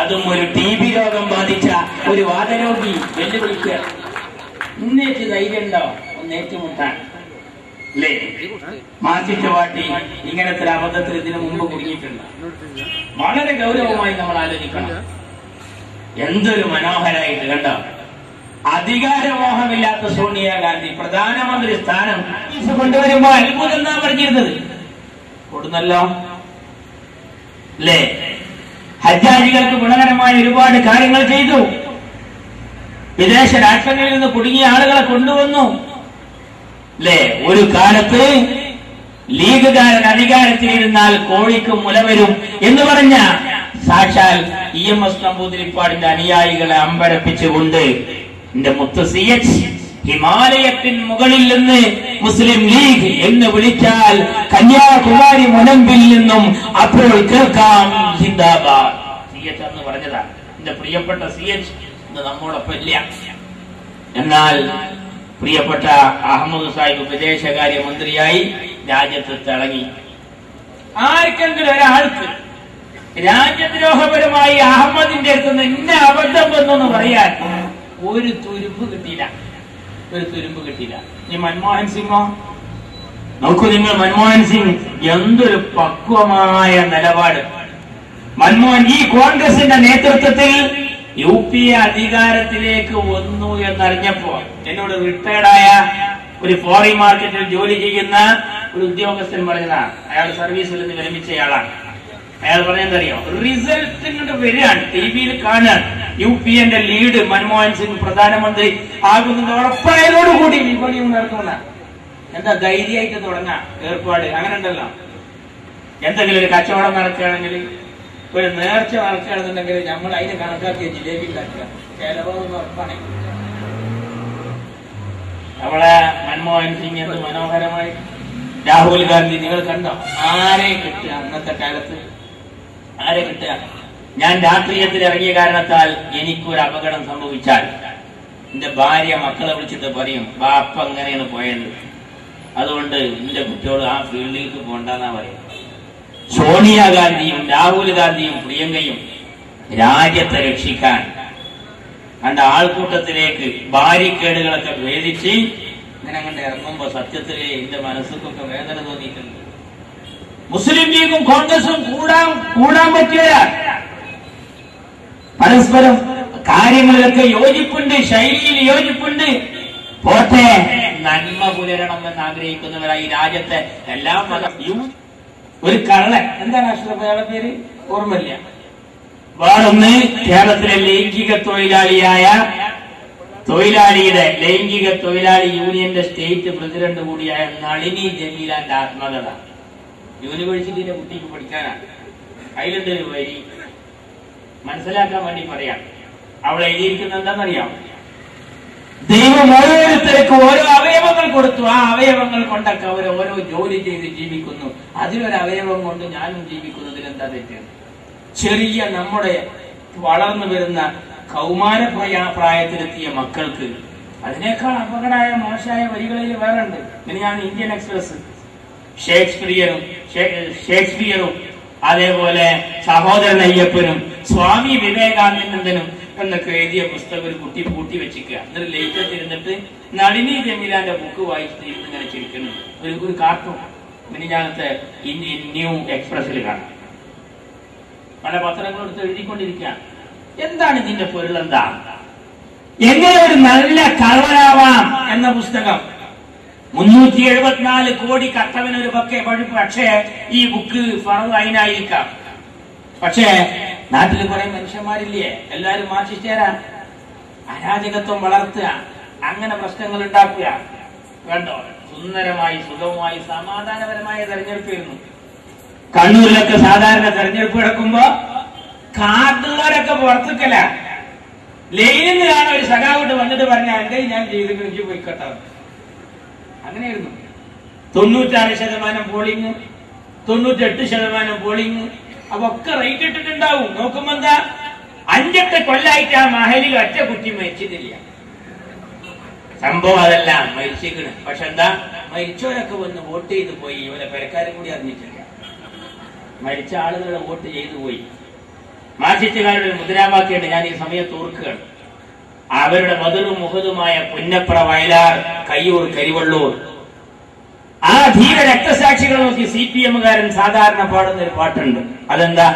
അതും ഒരു TB രോഗം ബാധിച്ച ഒരു വാതരോഗി വെല്ലുവിളിക്കുക. ഇന്നേറ്റ് ധൈര്യം ഉണ്ടോ ഒന്ന് ഏറ്റുമുട്ടാൻ? അല്ലേ? മാർച്ചിട്ട് വാട്ടി ഇങ്ങനത്തെ അബദ്ധത്തിൽ ഇതിനു മുമ്പ് കുടുങ്ങിയിട്ടുണ്ട്. വളരെ ഗൗരവമായി നമ്മൾ ആലോചിക്കണം. എന്തൊരു മനോഹരായിട്ട് കണ്ടോ. അധികാരമോഹമില്ലാത്ത സോണിയാഗാന്ധി പ്രധാനമന്ത്രി സ്ഥാനം കൊണ്ടുവരുമ്പോ അത്ഭുതം എന്നാ പറഞ്ഞിരുന്നത്. കൊടുന്നല്ലോ അല്ലേ? ഹജ്ജാജികൾക്ക് ഗുണകരമായ ഒരുപാട് കാര്യങ്ങൾ ചെയ്തു. വിദേശ രാഷ്ട്രങ്ങളിൽ നിന്ന് കുടുങ്ങിയ ആളുകളെ കൊണ്ടുവന്നു. അല്ലേ? ഒരു കാലത്ത് ലീഗുകാരൻ അധികാരത്തിലിരുന്നാൽ കോഴിക്കും മുല വരും എന്ന് പറഞ്ഞ സാക്ഷാൽ EMS നമ്പൂതിരിപ്പാടിന്റെ അനുയായികളെ അമ്പരപ്പിച്ചുകൊണ്ട് എന്റെ മുത്ത് CH ഹിമാലയത്തിൻ മുകളിൽ നിന്ന് മുസ്ലിം ലീഗ് എന്ന് വിളിച്ചാൽ കന്യാകുമാരി മുനമ്പിൽ നിന്നും അപ്പോൾ കേൾക്കാം ജിന്ദാബാദ്. CH എന്ന് പറഞ്ഞതാ. എന്റെ പ്രിയപ്പെട്ട CH ഇന്ന് നമ്മോടൊപ്പം ഇല്ല. എന്നാൽ പ്രിയപ്പെട്ട അഹമ്മദ് സാഹിബ് വിദേശകാര്യ മന്ത്രിയായി രാജ്യത്ത് തിളങ്ങി. ആർക്കെങ്കിലും ഒരാൾക്ക് രാജ്യദ്രോഹപരമായി അഹമ്മദിന്റെ അടുത്ത് ഇന്ന അബദ്ധം വന്നു പറയാൻ ഒരു തുരുമ്പ് കിട്ടിയില്ല. ഈ മൻമോഹൻ സിംഗോ നോക്കൂ നിങ്ങൾ. മൻമോഹൻ സിംഗ് എന്തൊരു പക്വമായ നിലപാട്. മൻമോഹൻ ഈ കോൺഗ്രസിന്റെ നേതൃത്വത്തിൽ UP അധികാരത്തിലേക്ക് വന്നു എന്നറിഞ്ഞപ്പോ എന്നോട് റിട്ടയർഡായ ഒരു ഫോറിൻ മാർക്കറ്റിൽ ജോലി ചെയ്യുന്ന ഒരു ഉദ്യോഗസ്ഥൻ പറഞ്ഞതാ. അയാൾ സർവീസിൽ നിന്ന് വിരമിച്ചയാളാണ്. അയാൾ പറഞ്ഞെന്തറിയോ? റിസൾട്ട് ഇങ്ങോട്ട് വരികയാണ്, TV-യിൽ കാണാൻ UP ലീഡ് മൻമോഹൻ സിംഗ് പ്രധാനമന്ത്രി ആകുന്നത് ഉറപ്പായതോടുകൂടി വിപണിയും നടത്തുന്ന എന്താ ധൈര്യമായിട്ട് തുടങ്ങാം ഏർപ്പാട്. അങ്ങനെ ഉണ്ടല്ലോ. എന്തെങ്കിലും ഒരു കച്ചവടം നടക്കുകയാണെങ്കിൽ, ഒരു നേർച്ച നടക്കുകയാണെന്നുണ്ടെങ്കിൽ നമ്മൾ അതിനെ കണക്കാക്കിയ ജിലേബി ഉണ്ടാക്കുക. കേരളമെന്ന് ഉറപ്പാണ്. നമ്മളെ മൻമോഹൻ സിംഗ് എന്ന് മനോഹരമായി. രാഹുൽ ഗാന്ധി നിങ്ങൾ കണ്ടോ? ആരെ കിട്ടുക അന്നത്തെ കാലത്ത്? ആരെ കിട്ടുക? ഞാൻ രാഷ്ട്രീയത്തിൽ ഇറങ്ങിയ കാരണത്താൽ എനിക്കൊരു അപകടം സംഭവിച്ചാൽ എന്റെ ഭാര്യ മക്കളെ വിളിച്ചിട്ട് പറയും, ബാപ്പ എങ്ങനെയാണ് പോയത്, അതുകൊണ്ട് എന്റെ കുട്ടിയോട് ആ ഫീൽഡിലേക്ക് പോണ്ടെന്നാ പറയും. സോണിയാഗാന്ധിയും രാഹുൽ ഗാന്ധിയും പ്രിയങ്കയും രാജ്യത്തെ രക്ഷിക്കാൻ കണ്ട ആൾക്കൂട്ടത്തിലേക്ക് ബാരിക്കേഡുകളൊക്കെ ഭേദിച്ച് ഇങ്ങനെ അങ്ങോട്ട് ഇറങ്ങുമ്പോ സത്യത്തിൽ എന്റെ മനസ്സൊക്കെ വേദന തോന്നിയിട്ടുണ്ട്. മുസ്ലിം ലീഗും കോൺഗ്രസും കൂടാൻ പറ്റില്ല. പരസ്പരം കാര്യങ്ങളിലൊക്കെ യോജിപ്പുണ്ട്, ശൈലിയിൽ യോജിപ്പുണ്ട്. പോട്ടെ, നന്മ പുലരണം എന്ന് ആഗ്രഹിക്കുന്നവരായി രാജ്യത്തെ എല്ലാ ഒരു കള്ളൻ, എന്താണ് അയാളുടെ പേര് ഓർമ്മയില്ല, വേറൊന്ന് കേരളത്തിലെ ലൈംഗിക തൊഴിലാളി യൂണിയന്റെ സ്റ്റേറ്റ് പ്രസിഡന്റ് കൂടിയായ നളിനി ജമീലാന്റെ ആത്മകഥ യൂണിവേഴ്സിറ്റിയിലെ കുട്ടിക്ക് പഠിക്കാനാണ്. അതിലെന്റെ ഒരു വരി മനസ്സിലാക്കാൻ വേണ്ടി പറയാം. അവൾ എഴുതിയിരിക്കുന്നത് എന്താണെന്നറിയാം? ദൈവം ഓരോരുത്തർക്കും ഓരോ അവയവങ്ങൾ കൊടുത്തു. ആ അവയവങ്ങൾ കൊണ്ടൊക്കെ അവർ ഓരോ ജോലി ചെയ്ത് ജീവിക്കുന്നു. അതിലൊരു അവയവം കൊണ്ട് ഞാനും ജീവിക്കുന്നതിൽ എന്താ തെറ്റ്? ചെറിയ നമ്മുടെ വളർന്നു വരുന്ന കൗമാര പ്രായത്തിലെത്തിയ മക്കൾക്ക് അതിനേക്കാൾ അപകടമായ മോശമായ വരികളിൽ വേറെ ഉണ്ട്. ഇങ്ങനെയാണ് ഇന്ത്യൻ എക്സ്പ്രസ് ഷേക്സ്പിയറും അതേപോലെ സഹോദരൻ അയ്യപ്പനും സ്വാമി വിവേകാനന്ദനും എന്നൊക്കെ എഴുതിയ പുസ്തകം ഒരു കുട്ടി പൂട്ടി വെച്ചിരിക്കുക. എന്നിട്ട് ലേറ്റത്തിരുന്നിട്ട് നളിനി ജമീലാന്റെ ബുക്ക് വായിച്ചിട്ട് ഇങ്ങനെ ചിരിക്കുന്നു. ഒരു കാർട്ടൂൺ മിനിഞ്ഞാന്നത്തെ ന്യൂ എക്സ്പ്രസിൽ കാണാം. പല പത്രങ്ങളെടുത്ത് എഴുതിക്കൊണ്ടിരിക്കുക. എന്താണ് ഇതിന്റെ പൊരുളെന്താ? എങ്ങനെ ഒരു നല്ല കള്ളനാവാം എന്ന പുസ്തകം. 374 കോടി കട്ടവനൊരു പക്ഷേ ഈ ബുക്ക് ഫറദ് ഐനായിരിക്കാം. പക്ഷേ നാട്ടിൽ കുറെ മനുഷ്യന്മാരില്ലേ, എല്ലാരും മാർക്സിസ്റ്റുകാരാ. അരാജകത്വം വളർത്തുക, അങ്ങനെ പ്രശ്നങ്ങൾ ഉണ്ടാക്കുക. വേണ്ടോ? സുന്ദരമായി സുഖമായി സമാധാനപരമായ തെരഞ്ഞെടുപ്പായിരുന്നു. കണ്ണൂരിലൊക്കെ സാധാരണ തെരഞ്ഞെടുപ്പ് നടക്കുമ്പോ കാർഡുള്ളവരൊക്കെ പുറത്തുക്കല ലൈനിൽ നിന്നാണ് ഒരു സഖാവോട്ട് വന്നിട്ട് പറഞ്ഞ എന്റെ ഞാൻ ചെയ്ത് എനിക്ക് പോയിക്കോട്ടെ. അങ്ങനെയായിരുന്നു. 96% പോളിംഗ്, 98% പോളിംഗ്. അപ്പൊ ഒക്കെ റേറ്റ് ഇട്ടിട്ടുണ്ടാവും. നോക്കുമ്പോ എന്താ, 5-8 കൊല്ലായിട്ട് ആ മഹലിൽ ഒറ്റ കുട്ടി മരിച്ചിട്ടില്ല. സംഭവം അതല്ല, മരിച്ചിരിക്കണ്. പക്ഷെ എന്താ, മരിച്ചവരൊക്കെ വന്ന് വോട്ട് ചെയ്ത് പോയി. ഇവരെ പെരക്കാരും കൂടി അറിഞ്ഞിട്ടില്ല. മരിച്ച ആളുകളുടെ വോട്ട് ചെയ്തു പോയി. മാർക്സിസ്റ്റുകാരുടെ ഒരു മുദ്രാവാക്യമുണ്ട്, ഞാൻ ഈ സമയത്ത് ഓർക്കുകയാണ്. അവരുടെ ബദറും മുഹദുമായ പുന്നപ്ര, വയലാർ, കയ്യൂർ, കരിവള്ളൂർ, ആ ധീര രക്തസാക്ഷികളെ നോക്കി CPM കാരൻ സാധാരണ പാടുന്ന ഒരു പാട്ടുണ്ട്. അതെന്താ?